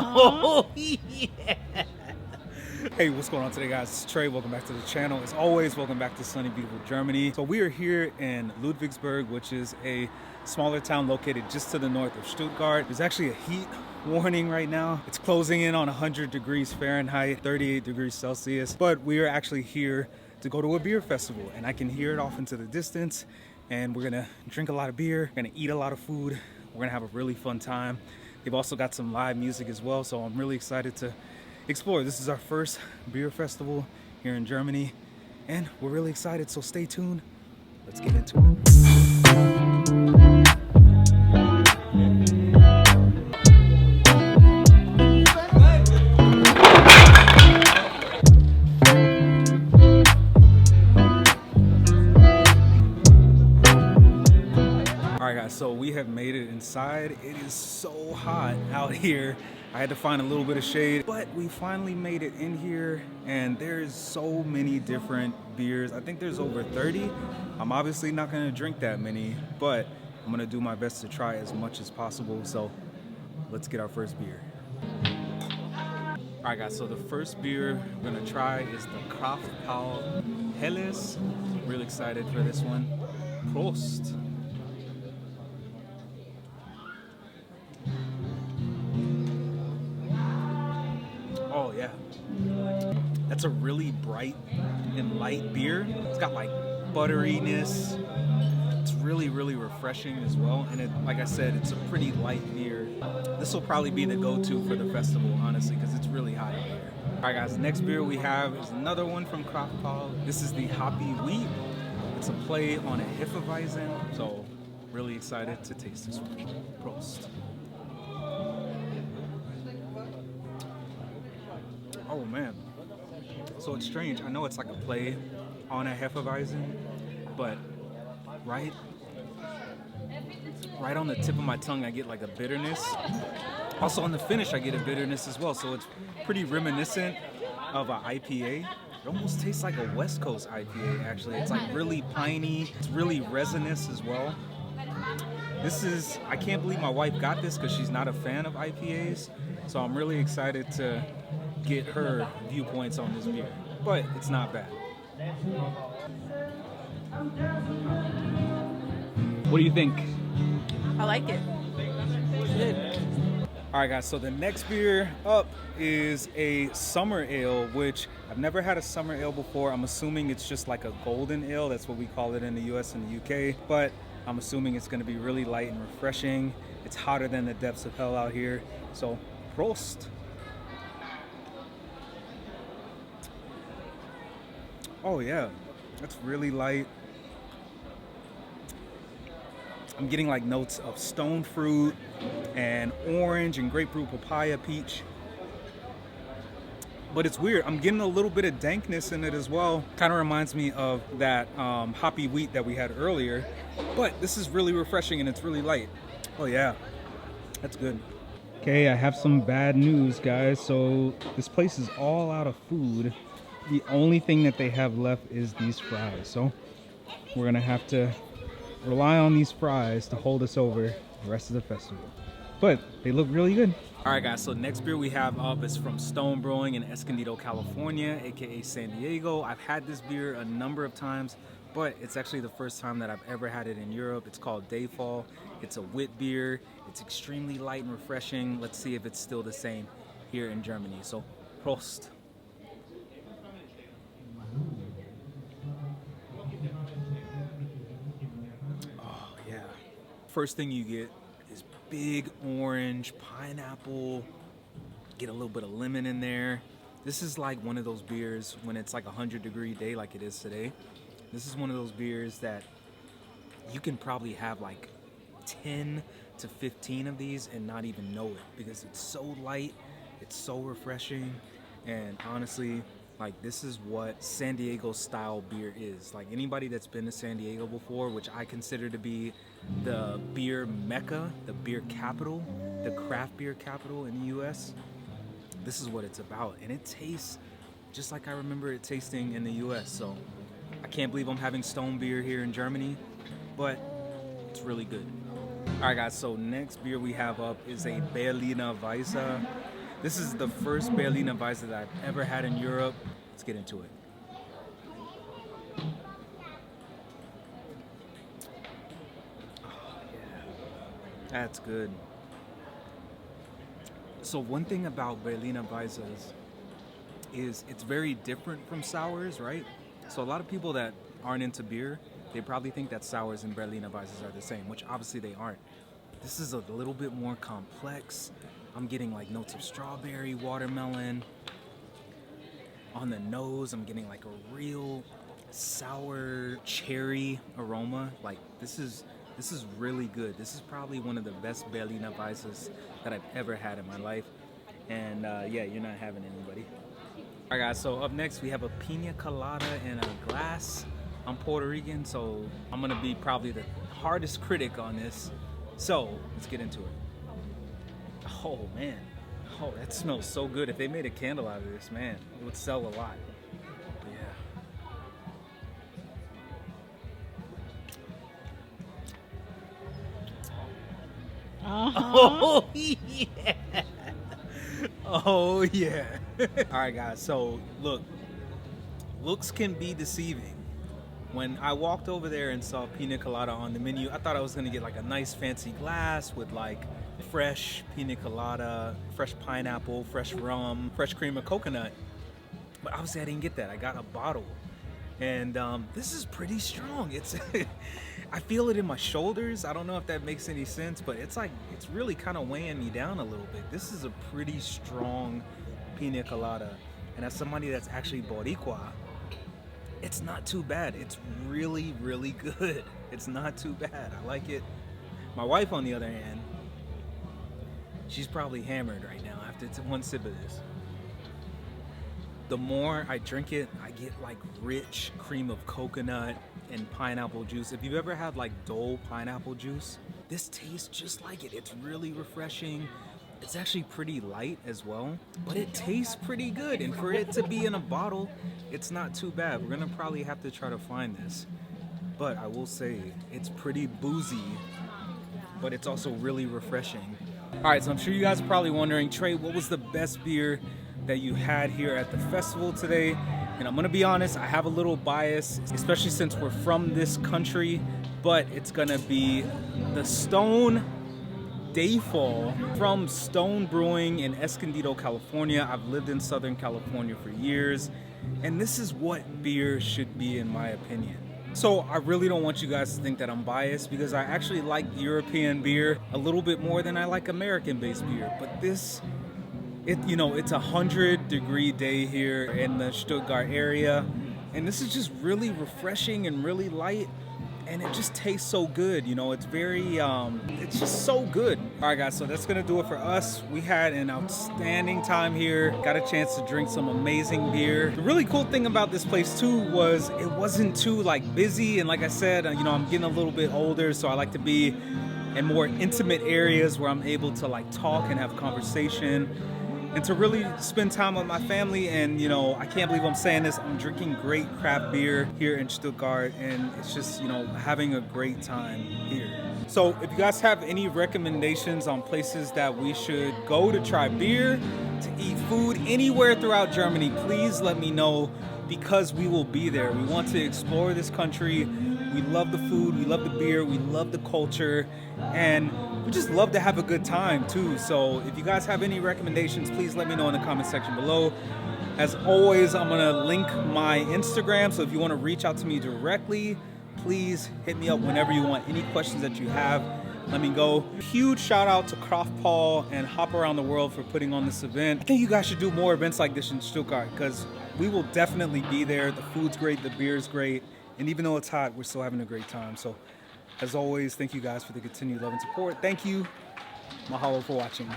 Oh, yeah. Hey, what's going on today, guys? It's Trey. Welcome back to the channel. As always, welcome back to sunny, beautiful Germany. So we are here in Ludwigsburg, which is a smaller town located just to the north of Stuttgart. There's actually a heat warning right now. It's closing in on 100 degrees Fahrenheit, 38 degrees Celsius. But we are actually here to go to a beer festival, and I can hear it off into the distance. And we're gonna drink a lot of beer, we're gonna eat a lot of food, we're gonna have a really fun time. They've also got some live music as well, so I'm really excited to explore. This is our first beer festival here in Germany, and we're really excited, so stay tuned. Let's get into it. So we have made it inside. It is so hot out here. I had to find a little bit of shade, but we finally made it in here, and there's so many different beers. I think there's over 30. I'm obviously not gonna drink that many, but I'm gonna do my best to try as much as possible. So let's get our first beer. All right, guys, so the first beer we're gonna try is the Kraftpaul Helles. Really excited for this one. Prost. Oh yeah, that's a really bright and light beer. It's got like butteriness. It's really, really refreshing as well. And it, like I said, it's a pretty light beer. This will probably be the go-to for the festival, honestly, because it's really hot out here. All right, guys, next beer we have is another one from Kraftpaul. This is the Hoppy Wheat. It's a play on a Hefeweizen. So really excited to taste this one. Prost. Oh man, so it's strange. I know it's like a play on a Hefeweizen, but right on the tip of my tongue, I get like a bitterness. Also on the finish, I get a bitterness as well. So it's pretty reminiscent of an IPA. It almost tastes like a West Coast IPA, actually. It's like really piney. It's really resinous as well. This is, I can't believe my wife got this because she's not a fan of IPAs. So I'm really excited to get her viewpoints on this beer, but it's not bad. What do you think? I like it. It's good. All right, guys, so the next beer up is a summer ale, which I've never had a summer ale before. I'm assuming it's just like a golden ale. That's what we call it in the US and the UK, but I'm assuming it's going to be really light and refreshing. It's hotter than the depths of hell out here, so Prost. Oh yeah, that's really light. I'm getting like notes of stone fruit and orange and grapefruit, papaya, peach. But it's weird, I'm getting a little bit of dankness in it as well. Kind of reminds me of that hoppy wheat that we had earlier. But this is really refreshing and it's really light. Oh yeah, that's good. Okay, I have some bad news, guys. So this place is all out of food. The only thing that they have left is these fries. So we're gonna have to rely on these fries to hold us over the rest of the festival. But they look really good. All right, guys, so next beer we have up is from Stone Brewing in Escondido, California, aka San Diego. I've had this beer a number of times, but it's actually the first time that I've ever had it in Europe. It's called Dayfall. It's a wit beer. It's extremely light and refreshing. Let's see if it's still the same here in Germany. So Prost. Oh yeah. First thing you get is big orange, pineapple, get a little bit of lemon in there. This is like one of those beers when it's like a 100-degree day like it is today. This is one of those beers that you can probably have like 10 to 15 of these and not even know it because it's so light, it's so refreshing, and honestly, like this is what San Diego style beer is. Like anybody that's been to San Diego before, which I consider to be the beer mecca, the beer capital, the craft beer capital in the US, this is what it's about. And it tastes just like I remember it tasting in the US. So I can't believe I'm having stone beer here in Germany, but it's really good. All right, guys, so next beer we have up is a Berliner Weisse. This is the first Berliner Weisse that I've ever had in Europe. Let's get into it. That's good. So one thing about Berliner Weisses is it's very different from sours, right? So a lot of people that aren't into beer, they probably think that sours and Berliner Weisses are the same, which obviously they aren't. This is a little bit more complex. I'm getting like notes of strawberry, watermelon. On the nose, I'm getting like a real sour cherry aroma. Like this is really good. This is probably one of the best Berliner Weisses that I've ever had in my life. And yeah, you're not having anybody. All right, guys, so up next we have a Pina Colada in a glass. I'm Puerto Rican, so I'm gonna be probably the hardest critic on this. So let's get into it. Oh man, oh, that smells so good. If they made a candle out of this, man, it would sell a lot. Yeah. Oh yeah. Oh yeah. All right, guys. So look, looks can be deceiving. When I walked over there and saw Pina Colada on the menu, I thought I was gonna get like a nice fancy glass with like fresh Pina Colada, fresh pineapple, fresh rum, fresh cream of coconut. But obviously I didn't get that. I got a bottle. And this is pretty strong. It's I feel it in my shoulders. I don't know if that makes any sense, but it's like it's really kind of weighing me down a little bit. This is a pretty strong Pina Colada. And as somebody that's actually Boricua, it's not too bad. It's really, really good. It's not too bad. I like it. My wife, on the other hand, she's probably hammered right now after one sip of this. The more I drink it, I get like rich cream of coconut and pineapple juice. If you've ever had like Dole pineapple juice, this tastes just like it. It's really refreshing. It's actually pretty light as well, but it tastes pretty good. And for it to be in a bottle, it's not too bad. We're gonna probably have to try to find this. But I will say, it's pretty boozy, but it's also really refreshing. All right, so I'm sure you guys are probably wondering, Trey, what was the best beer that you had here at the festival today? And I'm gonna be honest, I have a little bias, especially since we're from this country, but it's gonna be the Stone Dayfall from Stone Brewing in Escondido, California. I've lived in Southern California for years, and this is what beer should be in my opinion. So I really don't want you guys to think that I'm biased, because I actually like European beer a little bit more than I like American-based beer. But this, it's a 100-degree day here in the Stuttgart area, and this is just really refreshing and really light, and it just tastes so good. It's very, it's just so good. All right, guys, so that's gonna do it for us. We had an outstanding time here. Got a chance to drink some amazing beer. The really cool thing about this place too was it wasn't too like busy, and like I said, I'm getting a little bit older, so I like to be in more intimate areas where I'm able to like talk and have conversation, and to really spend time with my family. And I can't believe I'm saying this, I'm drinking great craft beer here in Stuttgart, and it's just having a great time here. So if you guys have any recommendations on places that we should go to try beer, to eat food anywhere throughout Germany, please let me know, because we will be there. We want to explore this country. We love the food, we love the beer, we love the culture, and we just love to have a good time too. So if you guys have any recommendations, please let me know in the comment section below. As always, I'm gonna link my Instagram, so if you want to reach out to me directly, please hit me up whenever you want. Any questions that you have, let me go. Huge shout out to Kraft Paul and Hop Around the World for putting on this event. I think you guys should do more events like this in Stuttgart, because we will definitely be there. The food's great, the beer's great, and even though it's hot, we're still having a great time. So as always, thank you guys for the continued love and support. Thank you. Mahalo for watching.